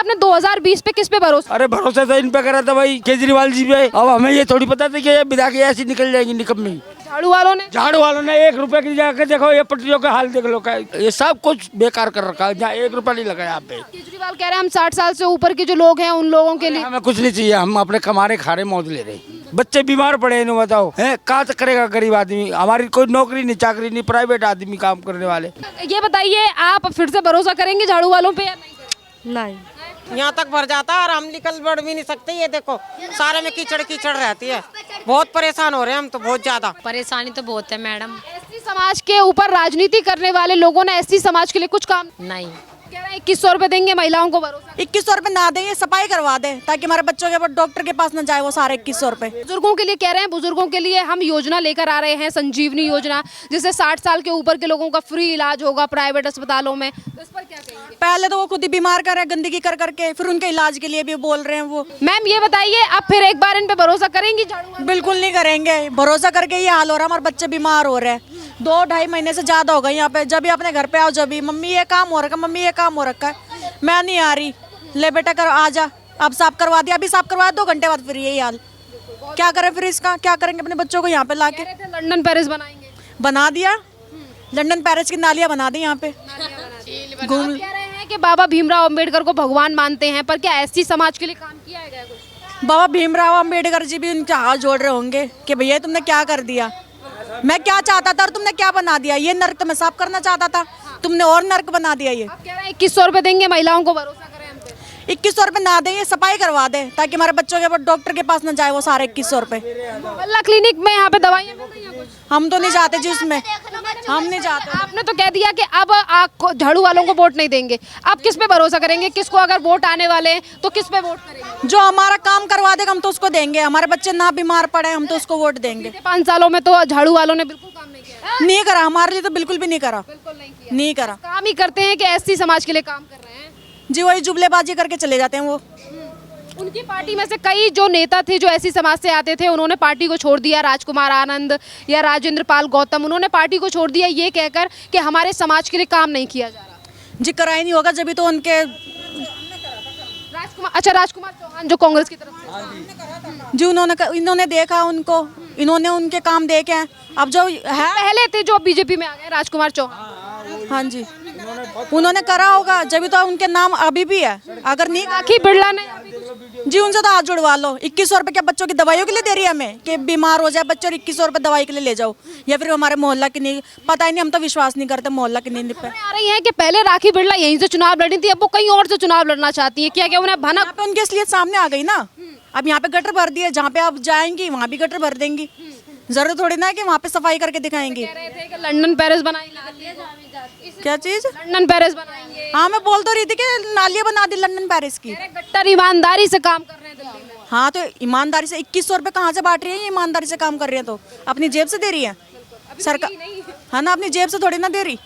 आपने 2020 पे किस पे भरोसा? अरे भरोसा तो इन पे करा था भाई, केजरीवाल जी पे। अब हमें ये थोड़ी पता था कि ये विदा के ऐसी निकल जाएगी निकम्मी। झाड़ू वालों ने 1 रुपए की जाकर देखो, ये पटरियों का हाल देख लो, क्या ये सब कुछ बेकार कर रखा है। जहाँ 1 रुपया नहीं लगा यहाँ पे। केजरीवाल कह रहे हैं हम 60 साल से ऊपर के जो लोग हैं उन लोगों के लिए। हमें कुछ नहीं चाहिए, हम अपने कमारे खारे मौज ले रहे। बच्चे बीमार पड़े इन्हें बताओ, है कहाँ तक करेगा गरीब आदमी? हमारी कोई नौकरी नहीं, चाकरी नहीं, प्राइवेट आदमी काम करने वाले। ये बताइए आप फिर से भरोसा करेंगे झाड़ू वालों पे या नहीं? नहीं, यहाँ तक भर जाता है और हम निकल बढ़ भी नहीं सकते। ये देखो सारे में कीचड़ कीचड़ रहती है, बहुत परेशान हो रहे हैं हम तो, बहुत ज्यादा परेशानी तो बहुत है मैडम। एसटी समाज के ऊपर राजनीति करने वाले लोगों ने एसटी समाज के लिए कुछ काम नहीं, कह रहे हैं 2100 रुपए देंगे महिलाओं को भरोसा। 2100 रुपए ना दें, ये सफाई करवा दे ताकि हमारे बच्चों के डॉक्टर के पास न जाए वो सारे 2100 रुपए। बुजुर्गों के लिए कह रहे हैं, बुजुर्गों के लिए हम योजना लेकर आ रहे हैं, संजीवनी योजना, जिससे 60 साल के ऊपर के लोगों का फ्री इलाज होगा प्राइवेट अस्पतालों में। तो इस पर क्या कहेंगे? पहले तो वो खुद ही बीमार कर रहे हैं गंदगी कर करके, फिर उनके इलाज के लिए भी बोल रहे हैं वो। मैम ये बताइए आप फिर एक बार इन पे भरोसा करेंगी झाड़ू वालों? बिल्कुल नहीं करेंगे, भरोसा करके ये हाल हो रहा है, हमारे बच्चे बीमार हो रहे हैं। 2-2.5 महीने से ज्यादा हो गए यहाँ पे। जब भी अपने घर पे आओ, जब भी मम्मी ये काम हो रखा है, मम्मी ये काम हो रखा है, मैं नहीं आ रही, ले बेटा कर आ जा, अब साफ करवा दिया, अभी साफ करवाया 2 घंटे बाद फिर यही हाल। क्या करें फिर इसका, क्या करेंगे अपने बच्चों को यहाँ पे लाके? लंदन पेरिस बनाएंगे, बना दिया, लंदन पेरिस की नालियाँ बना दी यहाँ पे। घूम कह रहे हैं कि बाबा भीमराव अंबेडकर को भगवान मानते हैं, पर क्या एसटी समाज के लिए काम किया है क्या कुछ? बाबा भीमराव अंबेडकर जी भी उनके हाथ जोड़ रहे होंगे कि भैया तुमने क्या कर दिया, मैं क्या चाहता था और तुमने क्या बना दिया। ये नर्क तो मैं साफ करना चाहता था, तुमने और नर्क बना दिया। ये आप कह रहे हैं 2100 रुपए देंगे महिलाओं को भरोसा करें हम पे? 2100 रुपए ना दें, ये सफाई करवा दे ताकि हमारे बच्चों के डॉक्टर के पास न जाए वो सारे 2100 रुपए। मोहल्ला क्लिनिक में यहाँ पे दवाइयाँ मिल रही हैं कुछ? हम तो नहीं जाते जी उसमें, हम नहीं जाते। आपने तो कह दिया कि अब आप झाड़ू वालों को वोट नहीं देंगे, आप किस पे भरोसा करेंगे? किसको अगर वोट आने वाले हैं तो किस पे वोट करेंगे? जो हमारा काम करवा देगा हम तो उसको देंगे, हमारे बच्चे ना बीमार पड़े हम तो उसको वोट देंगे। 5 सालों में तो झाड़ू वालों ने बिल्कुल काम नहीं किया। नहीं करा, हमारे लिए तो बिल्कुल भी नहीं करा, बिल्कुल नहीं किया। नहीं करा काम ही करते हैं कि एससी समाज के लिए काम कर रहे हैं? जी, वही जुबलेबाजी करके चले जाते हैं वो। उनकी पार्टी में से कई जो नेता थे जो ऐसी समाज से आते थे, उन्होंने पार्टी को छोड़ दिया। राजकुमार आनंद या राजेंद्र पाल गौतम, उन्होंने पार्टी को छोड़ दिया ये कहकर कि हमारे समाज के लिए काम नहीं किया जा रहा। जी करा ही नहीं होगा, जब भी तो उनके राजकुमार चौहान जो कांग्रेस की तरफ से, जी इन्होंने देखा उनको, इन्होंने उनके काम देखे हैं। अब जो है पहले थे जो बीजेपी में आ गए राजकुमार चौहान, हाँ जी उन्होंने करा होगा, जब तो उनके नाम अभी भी है। अगर नहीं राखी बिरला ने जी उनसे तो हाथ जुड़वा लो। 2100 रुपए क्या बच्चों की दवाइयों के लिए दे रही है हमें कि बीमार हो जाए बच्चे और 2100 रुपए दवाई के लिए ले जाओ, या फिर हमारे मोहल्ला की नहीं, पता ही नहीं, हम तो विश्वास नहीं करते मोहल्ला की नहीं पे। आ रही है कि पहले राखी बिरला यहीं से चुनाव लड़ी थी, अब वो कहीं और से चुनाव लड़ना चाहती है। क्या क्या उन्हें भनक यहाँ पे उनके इसलिए सामने आ गई ना, अब यहाँ पे गटर भर दिए, जहाँ पे आप जाएंगी वहाँ भी गटर भर देंगी। जरूरत थोड़ी ना है कि वहाँ पे सफाई करके दिखाएंगी। कह रहे थे कि लंदन पेरिस बनाएंगे, क्या चीज? लंदन पेरिस बनाएंगे। हाँ मैं बोल तो रही थी कि नालियाँ बना दी लंदन पेरिस की। गट्टर ईमानदारी से काम कर रहे हैं दिल्ली में। हाँ तो ईमानदारी से 2100 रुपए कहाँ से बांट रही है? ये ईमानदारी से काम कर रही है तो अपनी जेब से दे रही है सरकार, हाँ ना, अपनी जेब से थोड़ी ना दे रही।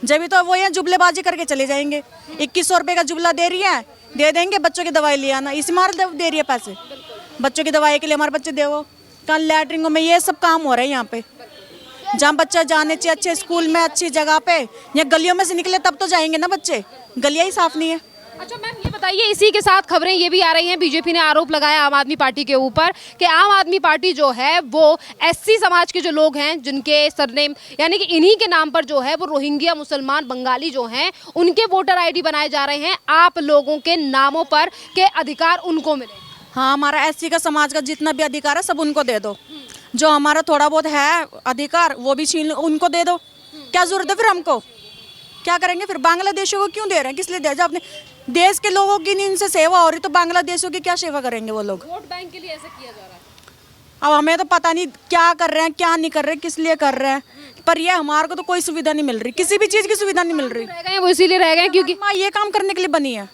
जब भी तो वो यहाँ जुबलेबाजी करके चले जाएंगे। 2100 रुपए का जुबला दे रही है, दे देंगे बच्चों की दवाई ले आना, इसी मार दे रही है पैसे बच्चों की दवाई के लिए। हमारे बच्चे दे कल लैटरिंगों में ये सब काम हो रहा है यहाँ पे, जहाँ बच्चा जाने चाहिए अच्छे स्कूल में अच्छी जगह पे, या गलियों में से निकले तब तो जाएंगे ना बच्चे, गलियाँ ही साफ नहीं है। अच्छा मैम ये बताइए, इसी के साथ खबरें ये भी आ रही हैं, बीजेपी ने आरोप लगाया आम आदमी पार्टी के ऊपर कि आम आदमी पार्टी जो है वो एससी समाज के जो लोग हैं जिनके सरनेम यानी कि इन्हीं के नाम पर जो है वो रोहिंग्या मुसलमान बंगाली जो हैं उनके वोटर आईडी बनाए जा रहे हैं आप लोगों के नामों पर के अधिकार उनको मिले। हाँ हमारा एससी का समाज का जितना भी अधिकार है सब उनको दे दो, जो हमारा थोड़ा बहुत है अधिकार वो भी छीन उनको दे दो। क्या जरूरत है फिर हमको, क्या करेंगे फिर? बांग्लादेशियों को क्यों दे रहे हैं, किस लिए दे रहे हैं? अपने देश के लोगों की नहीं इनसे सेवा हो रही तो बांग्लादेशियों की क्या सेवा करेंगे वो लोग? वोट बैंक के लिए ऐसा किया जा रहा है। अब हमें तो पता नहीं क्या कर रहे हैं क्या नहीं कर रहे, किस लिए कर रहे हैं, पर ये हमारे को तो कोई सुविधा नहीं मिल रही, किसी भी चीज़ की सुविधा नहीं मिल रही। रह गए वो इसीलिए रह गए क्योंकि माँ ये काम करने के लिए बनी है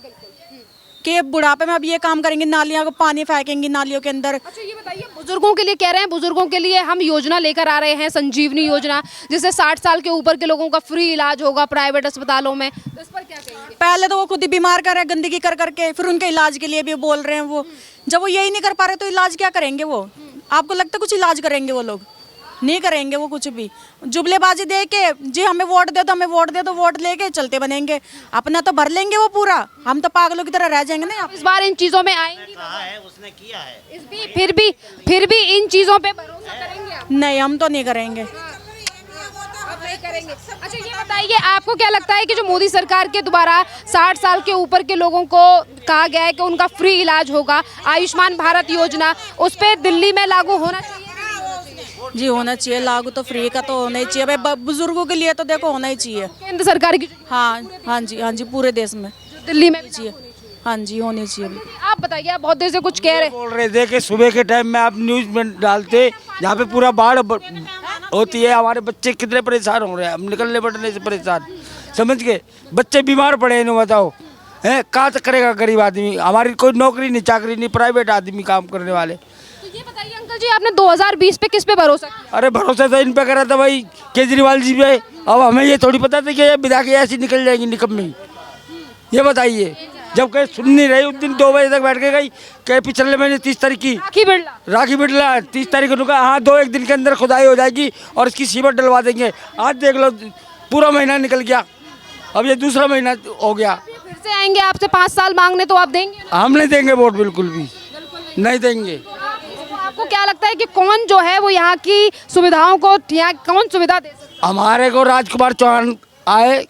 कि बुढ़ापे में अब ये काम करेंगे, नालियों को पानी फेंकेंगी नालियों के अंदर। अच्छा ये बताइए, बुजुर्गों के लिए कह रहे हैं, बुजुर्गों के लिए हम योजना लेकर आ रहे हैं, संजीवनी योजना, जिससे 60 साल के ऊपर के लोगों का फ्री इलाज होगा प्राइवेट अस्पतालों में। तो इस पर क्या कहेंगे? पहले तो वो खुद ही बीमार कर रहे हैं गंदगी कर करके, फिर उनके इलाज के लिए भी बोल रहे हैं वो। जब वो यही नहीं कर पा रहे तो इलाज क्या करेंगे वो? आपको लगता है कुछ इलाज करेंगे वो लोग? नहीं करेंगे वो कुछ भी। जुमलेबाजी दे के जी हमें वोट दे दो, हमें वोट दे दो, वोट लेके चलते बनेंगे। अपना तो भर लेंगे वो पूरा, हम तो पागलों की तरह रह जाएंगे ना। इस बार इन चीजों में आएंगी, उसने किया है। फिर भी इन चीजों पे भरोसा करेंगे आप? नहीं, हम तो नहीं करेंगे। आप नहीं करेंगे। अच्छा ये बताइए, आपको क्या लगता है कि जो मोदी सरकार के द्वारा 60 साल के ऊपर के लोगों को कहा गया है कि उनका फ्री इलाज होगा, आयुष्मान भारत योजना, उस पे दिल्ली में लागू होना चाहिए? जी होना चाहिए लागू, तो फ्री का तो होना ही चाहिए भाई, बुजुर्गों के लिए तो देखो होना ही चाहिए। केंद्र सरकार की हाँ हाँ जी पूरे देश में जो दिल्ली में भी चाहिए। हाँ जी होनी चाहिए। आप बताइए, आप बहुत देर से कुछ कह रहे हैं। बोल रहे थे कि सुबह के टाइम में आप न्यूज में डालते, जहाँ पे पूरा बाढ़ होती है, हमारे बच्चे कितने परेशान हो रहे हैं, हम निकलने पड़ने से परेशान, समझ गए। बच्चे बीमार पड़े हैं, बताओ हैं कहाँ तक करेगा गरीब आदमी। हमारी कोई नौकरी नहीं, चाकरी नहीं, प्राइवेट आदमी काम करने वाले। तो ये बताइए अंकल जी, आपने 2020 पे किस पे भरोसा किया? अरे भरोसा तो इन पे करा था भाई, केजरीवाल जी पे। अब हमें ये थोड़ी पता था कि ये विधायक ऐसी निकल जाएगी निकम्मी। ये बताइए, जब कहीं सुन नहीं रही, उस दिन 2 बजे तक बैठ के गई, कहीं पिछले महीने 30 तारीख की राखी बिड़ला 30 तारीख को कहा हाँ 2-1 दिन के अंदर खुदाई हो जाएगी और इसकी सीमेंट डलवा देंगे। आज देख लो पूरा महीना निकल गया, अब ये दूसरा महीना हो गया। फिर से आएंगे आपसे 5 साल मांगने, तो आप देंगे? हम नहीं देंगे वोट, बिल्कुल भी नहीं देंगे। तो आपको क्या लगता है कि कौन जो है वो यहाँ की सुविधाओं को, यहाँ कौन सुविधा दे सकता है? हमारे को राजकुमार चौहान आए,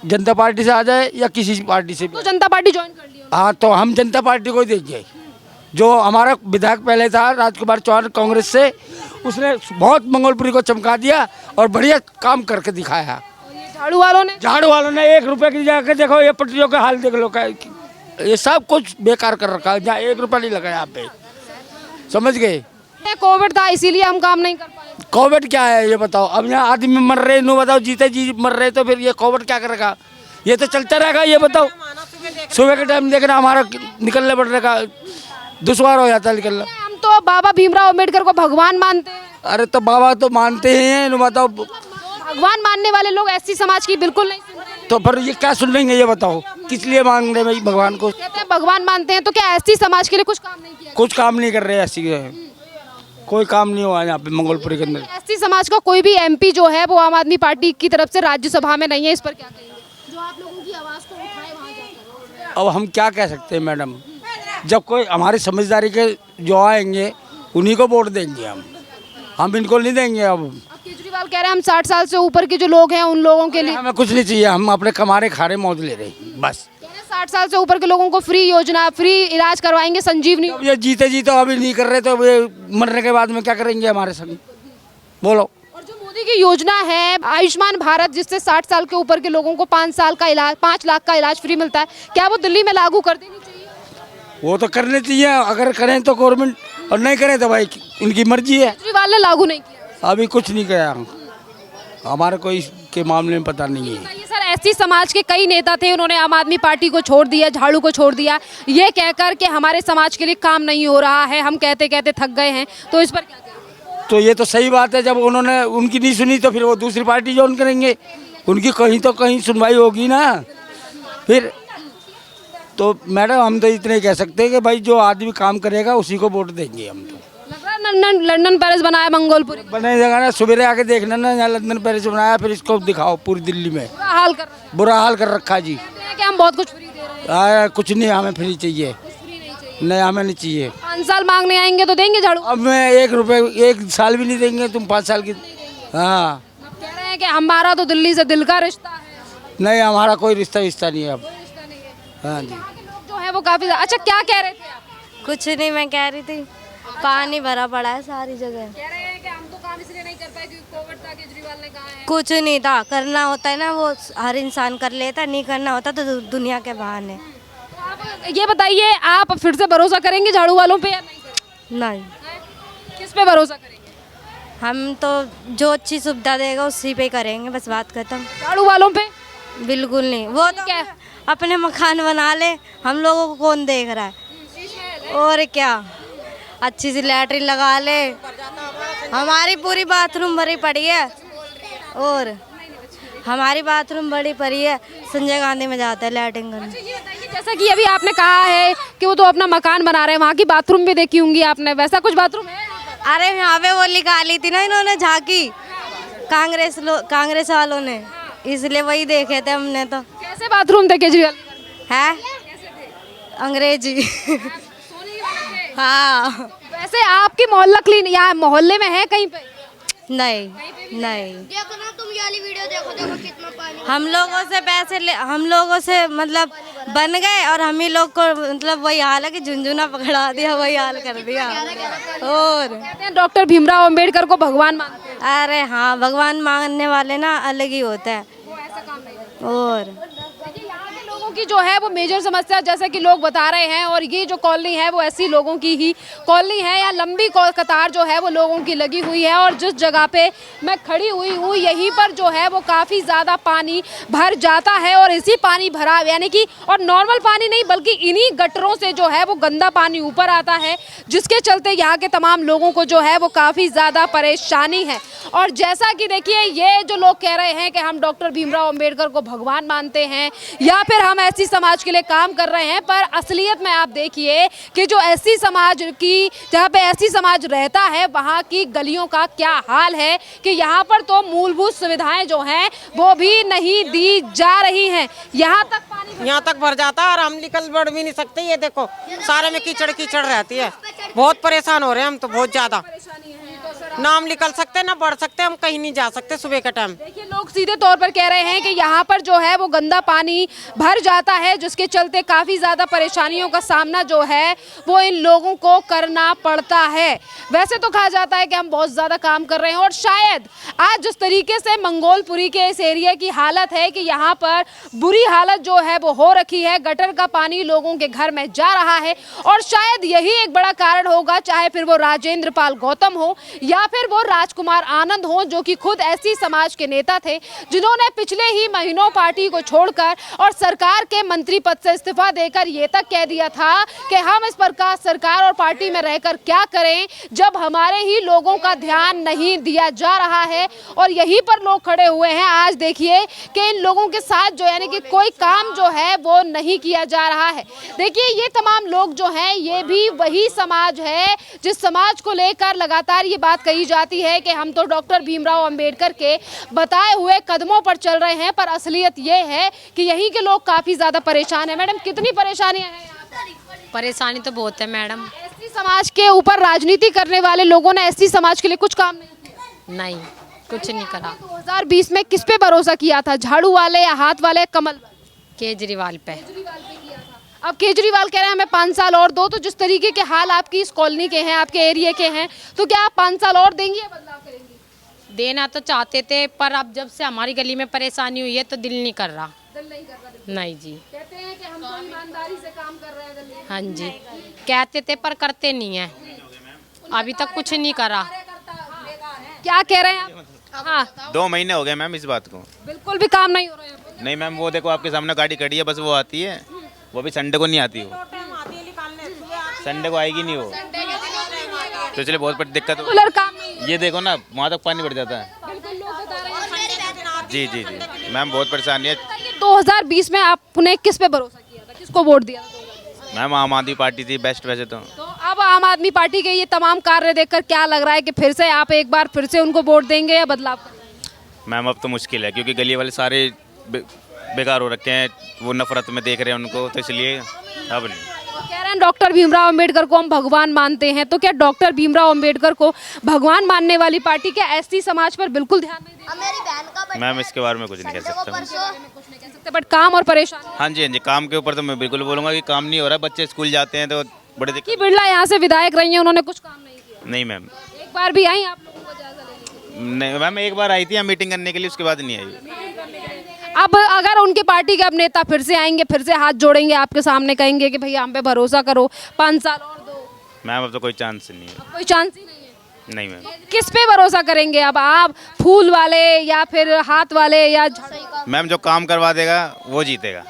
जनता पार्टी से आ जाए या किसी पार्टी से भी। तो जनता पार्टी ज्वाइन कर ली? हाँ तो हम जनता पार्टी को ही देंगे। जो हमारा विधायक पहले था राजकुमार चौहान कांग्रेस से, उसने बहुत मंगोलपुरी को चमका दिया और बढ़िया काम करके दिखाया। झाड़ू वालों ने 1 रुपए की जाकर देखो, ये पटरियों का हाल देख लो, ये सब कुछ बेकार कर रखा है। जहाँ 1 रुपया नहीं लगा यहाँ पे, समझ गए। कोविड था इसीलिए हम काम नहीं कर पाए। कोविड क्या है ये बताओ? अब यहाँ आदमी मर रहे, नो बताओ, जीते जी मर रहे, तो फिर ये कोविड क्या करेगा? ये तो चलता रहेगा। ये बताओ, सुबह के टाइम देखना हमारा निकलने पड़ने का दुश्वार हो जाता है निकलना। हम तो बाबा भीमराव अम्बेडकर को भगवान मानते हैं। अरे तो बाबा तो मानते ही हैं, नो बताओ। भगवान मानने वाले लोग एससी समाज की बिल्कुल नहीं सुनते। तो फिर ये क्या सुन लेंगे? ये बताओ, किस लिए मान रहे भाई भगवान को? कहते हैं भगवान मानते हैं, तो क्या एससी समाज के लिए कुछ काम नहीं किया? कुछ काम नहीं कर रहे ऐसी, कोई काम नहीं हुआ यहाँ पे मंगोलपुरी के अंदर। एससी समाज का कोई भी एमपी जो है वो आम आदमी पार्टी की तरफ से राज्यसभा में नहीं है, इस पर क्या कहेंगे? जो आप लोगों की आवाज को उठाए वहाँ जाकर। अब हम क्या कह सकते हैं मैडम, जब कोई हमारी समझदारी के जो आएंगे उन्हीं को वोट देंगे हम इनको नहीं देंगे। अब केजरीवाल कह रहे हैं हम 60 साल से ऊपर के जो लोग हैं उन लोगों के लिए। हमें कुछ नहीं चाहिए, हम अपने कमारे खारे मौज ले रहे हैं बस। 60 साल से ऊपर के लोगों को फ्री योजना, फ्री इलाज करवाएंगे, संजीवनी। अब ये जीते अभी नहीं कर रहे, तो ये मरने के बाद में क्या करेंगे हमारे संग? बोलो। और जो मोदी की योजना है आयुष्मान भारत, जिससे 60 साल के ऊपर के लोगों को 5 साल का इलाज, 5 लाख का इलाज फ्री मिलता है, क्या वो दिल्ली में लागू कर देनी चाहिए? वो तो करने चाहिए, अगर करें तो गवर्नमेंट, और नहीं करें तो भाई उनकी मर्जी है। केजरीवाल ने लागू नहीं किया, अभी कुछ नहीं किया, हमारे को इसके मामले में पता नहीं है। ये सर एससी समाज के कई नेता थे, उन्होंने आम आदमी पार्टी को छोड़ दिया, झाड़ू को छोड़ दिया, ये कहकर कि हमारे समाज के लिए काम नहीं हो रहा है, हम कहते कहते थक गए हैं, तो इस पर क्या कहें? तो ये तो सही बात है, जब उन्होंने उनकी नहीं सुनी तो फिर वो दूसरी पार्टी ज्वाइन करेंगे, उनकी कहीं तो कहीं सुनवाई होगी ना। फिर तो मैडम हम तो इतने ही कह सकते हैं कि भाई जो आदमी काम करेगा उसी को वोट देंगे हम। तो लग रहा है लंदन पेरिस बनाया मंगोलपुरी, बने जगह ना, सवेरे आके देखना ना, यहाँ लंदन पेरिस बनाया, फिर इसको दिखाओ पूरी दिल्ली में बुरा हाल कर रखा जी। कि हम बहुत कुछ फ्री दे रहे हैं। कुछ नहीं, हमें फ्री चाहिए, नहीं हमें नहीं चाहिए। 5 साल मांगने आएंगे तो देंगे झाड़ू? अब मैं 1 रुपए 1 साल भी नहीं देंगे, तुम 5 साल की। हाँ अब कह रहे हैं कि हमारा तो दिल्ली से दिल का रिश्ता है। नहीं, हमारा कोई रिश्ता नहीं है अब। हाँ जी, लोग जो है वो काफी। अच्छा क्या कह रहे थे आप? कुछ नहीं, मैं कह रही थी पानी भरा पड़ा है सारी जगह। कह रहे हैं कि हम तो काम इसलिए नहीं कर पाए क्योंकि कोविड था, केजरीवाल ने कहा है। कुछ नहीं था, करना होता है ना वो हर इंसान कर लेता, नहीं करना होता तो दुनिया के बहाने। तो आप ये बताइए, आप फिर से भरोसा करेंगे झाड़ू वालों पे या नहीं करेंगे? नहीं। किस पे भरोसा करेंगे? हम तो जो अच्छी सुविधा देगा उसी पे करेंगे, बस बात खत्म। झाड़ू वालों पे बिल्कुल नहीं, वो तो क्या अपने मकान बना ले, हम लोगों को कौन देख रहा है? और क्या, अच्छी सी लैट्रिन लगा ले, हमारी पूरी बाथरूम भरी पड़ी है, और हमारी बाथरूम बड़ी पड़ी है, संजय गांधी में जाता है लैट्रिन करने। जैसा कि अभी आपने कहा है कि वो तो अपना मकान बना रहे हैं, वहाँ की बाथरूम भी देखी होंगी आपने, वैसा कुछ बाथरूम है? अरे यहाँ पे वो निकाली थी ना इन्होंने झांकी, कांग्रेस वालों ने, इसलिए वही देखे थे हमने। तो कैसे बाथरूम थे केजरीवाल के? है अंग्रेजी। हाँ। वैसे आपकी मोहल्ला क्लिनिक यहाँ मोहल्ले में है कहीं पे? नहीं नहीं, देखो ना तुम ये वाली वीडियो देखो, देखो कितना पानी। हम लोगों से पैसे ले, हम लोगों से मतलब बन गए और हम ही लोग को मतलब वही हाल है कि झुंझुना पकड़ा दिया, वही हाल कर दिया। और कहते हैं डॉक्टर भीमराव अंबेडकर को भगवान मानते हैं। अरे हाँ, भगवान मानने वाले ना अलग ही होते हैं। और देखिए, यहाँ के लोगों की जो है वो मेजर समस्या जैसा कि लोग बता रहे हैं, और ये जो कॉलोनी है वो ऐसी लोगों की ही कॉलोनी है। यहाँ लंबी कतार जो है वो लोगों की लगी हुई है, और जिस जगह पे मैं खड़ी हुई हूँ यहीं पर जो है वो काफ़ी ज़्यादा पानी भर जाता है। और इसी पानी भरा यानी कि और नॉर्मल पानी नहीं बल्कि इन्हीं गटरों से जो है वो गंदा पानी ऊपर आता है, जिसके चलते यहाँ के तमाम लोगों को जो है वो काफ़ी ज़्यादा परेशानी है। और जैसा कि देखिए, ये जो लोग कह रहे हैं कि हम डॉक्टर भीमराव अंबेडकर को भगवान मानते हैं या फिर हम एससी समाज के लिए काम कर रहे हैं, पर असलियत में आप देखिए कि जो एससी समाज की जहाँ पे एससी समाज रहता है वहाँ की गलियों का क्या हाल है कि यहाँ पर तो मूलभूत सुविधाएं जो हैं वो भी नहीं दी जा रही हैं। यहाँ तक भर जाता है और हम निकल बढ़ भी नहीं सकते। ये देखो सारे में कीचड़ कीचड़ रहती है, बहुत परेशान हो रहे हैं हम तो, बहुत ज्यादा। ना हम निकल सकते ना बढ़ सकते, हम कहीं नहीं जा सकते सुबह के टाइम। देखिए, लोग सीधे तौर पर कह रहे हैं कि यहाँ पर जो है वो गंदा पानी भर जाता है, जिसके चलते काफ़ी ज़्यादा परेशानियों का सामना जो है वो इन लोगों को करना पड़ता है। वैसे तो कहा जाता है कि हम बहुत ज़्यादा काम कर रहे हैं, और शायद आज जिस तरीके से मंगोलपुरी के इस एरिया की हालत है कि यहाँ पर बुरी हालत जो है वो हो रखी है, गटर का पानी लोगों के घर में जा रहा है, और शायद यही एक बड़ा कारण होगा, चाहे फिर वो राजेंद्र पाल गौतम हो या फिर वो राजकुमार आनंद हो, जो कि खुद एससी समाज के नेता थे, जिन्होंने पिछले ही महीनों पार्टी को छोड़कर और सरकार के मंत्री पद से इस्तीफा देकर ये तक कह दिया था कि हम इस प्रकार सरकार और पार्टी में रहकर क्या करें जब हमारे ही लोगों का ध्यान नहीं दिया जा रहा है। और यहीं पर लोग खड़े हुए हैं। आज देखिए कि इन लोगों के साथ जो यानी कि कोई काम जो है वो नहीं किया जा रहा है। देखिए, ये तमाम लोग जो हैं ये भी वही समाज है जिस समाज को लेकर लगातार ये बात कही जाती है कि हम तो डॉक्टर भीमराव अंबेडकर के बताए हुए कदमों पर चल रहे हैं, पर असलियत ये है कि यहीं के लोग काफ़ी ज़्यादा परेशान हैं। मैडम, कितनी परेशानियां हैं? परेशानी तो बहुत है मैडम। एससी समाज के ऊपर राजनीति करने वाले लोगों ने एससी समाज के लिए कुछ काम नहीं किया? नहीं, कुछ नहीं करा। 2020 में किस पे भरोसा किया था, झाड़ू वाले या हाथ वाले, कमल? केजरीवाल पे। अब केजरीवाल कह रहे हैं हमें 5 साल और दो, तो जिस तरीके के हाल आपकी इस कॉलोनी के हैं, आपके एरिया के हैं, तो क्या आप 5 साल और देंगे या बदलाव करेंगे? देना तो चाहते थे, पर अब जब से हमारी गली में परेशानी हुई है तो दिल नहीं कर रहा। नहीं जी, कहते हैं कि हम तो ईमानदारी से काम कर रहे हैं गली में। हाँ जी, कहते थे पर करते नहीं है, अभी तक कुछ नहीं करा। क्या कह रहे हैं आप? हाँ, 2 महीने हो गए मैम इस बात को। बिल्कुल भी काम नहीं हो रहा है। नहीं मैम, वो देखो आपके सामने गाड़ी खड़ी है, बस वो आती है, वो भी संडे को नहीं आती, वो संडे को आएगी नहीं वो, तो इसलिए बहुत बड़ी दिक्कत हो। रेगुलर काम नहीं। ये देखो ना, वहाँ तक पानी बढ़ जाता है। जी जी जी मैम, बहुत परेशानी है। 2020 में आपने किस पे भरोसा किया था, किसको वोट दिया था? मैम आम आदमी पार्टी थी बेस्ट वैसे तो। अब आम आदमी पार्टी के ये तमाम कार्य देखकर क्या लग रहा है कि फिर से आप एक बार फिर से उनको वोट देंगे या बदलाव करेंगे? मैम अब तो मुश्किल है, क्योंकि गली वाले सारे बेकार हो रखे हैं, वो नफरत में देख रहे हैं उनको, तो इसलिए अब नहीं। कह रहे हैं डॉक्टर भीमराव अंबेडकर को हम भगवान मानते हैं, तो क्या डॉक्टर भीमराव अंबेडकर को भगवान मानने वाली पार्टी क्या एससी समाज पर बिल्कुल ध्यान नहीं देती? मैम इसके बारे में कुछ नहीं कह सकता। कुछ नहीं कह सकते, बट काम और परेशानी। हाँ जी, काम के ऊपर तो मैं बिल्कुल बोलूँगा कि काम नहीं हो रहा, बच्चे स्कूल जाते हैं तो बड़े की बिरला यहाँ से विधायक रही हैं, उन्होंने कुछ काम नहीं किया। नहीं मैम, एक बार भी आई आप लोगों को जायजा लेने के लिए? नहीं मैम, एक बार आई थी हम मीटिंग करने के लिए, उसके बाद नहीं आई। अब अगर उनके पार्टी के अब नेता फिर से आएंगे, फिर से हाथ जोड़ेंगे आपके सामने, कहेंगे कि भैया हम पे भरोसा करो, 5 साल और दो, मैम अब तो कोई चांस नहीं है। कोई चांस ही नहीं है? नहीं मैम। किस पे भरोसा करेंगे अब आप, फूल वाले या फिर हाथ वाले या झाड़ू? मैम जो काम करवा देगा वो जीतेगा।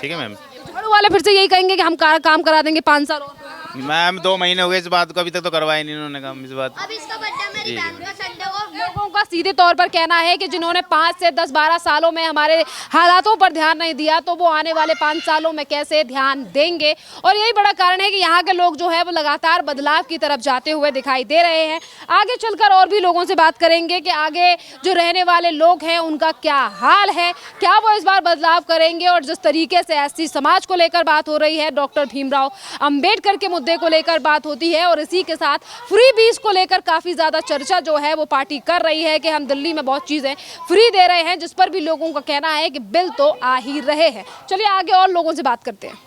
ठीक है मैम। झाड़ू वाले फिर से यही कहेंगे कि हम काम करा देंगे 5 साल और। मैम 2 महीने हो गए इस बात को, अभी तक तो करवाया नहीं इन्होंने काम इस बात। अब इसका बर्थडे मेरी बहन का संडे को। लोगों का सीधे तौर पर कहना है कि जिन्होंने 5 से 10-12 सालों में हमारे हालातों पर ध्यान नहीं दिया तो वो आने वाले 5 सालों में कैसे ध्यान देंगे। और यही बड़ा कारण है कि यहाँ के लोग जो है वो लगातार बदलाव की तरफ जाते हुए दिखाई दे रहे हैं। आगे चलकर और भी लोगों से बात करेंगे कि आगे जो रहने वाले लोग हैं उनका क्या हाल है, क्या वो इस बार बदलाव करेंगे। और जिस तरीके से एससी समाज को लेकर बात हो रही है, डॉक्टर भीमराव अंबेडकर के मुद्दे को लेकर बात होती है और इसी के साथ फ्री बीज को लेकर काफ़ी ज़्यादा चर्चा जो है वो पार्टी कर रही है कि हम दिल्ली में बहुत चीज़ें फ्री दे रहे हैं, जिस पर भी लोगों का कहना है कि बिल तो आ ही रहे हैं। चलिए आगे और लोगों से बात करते हैं।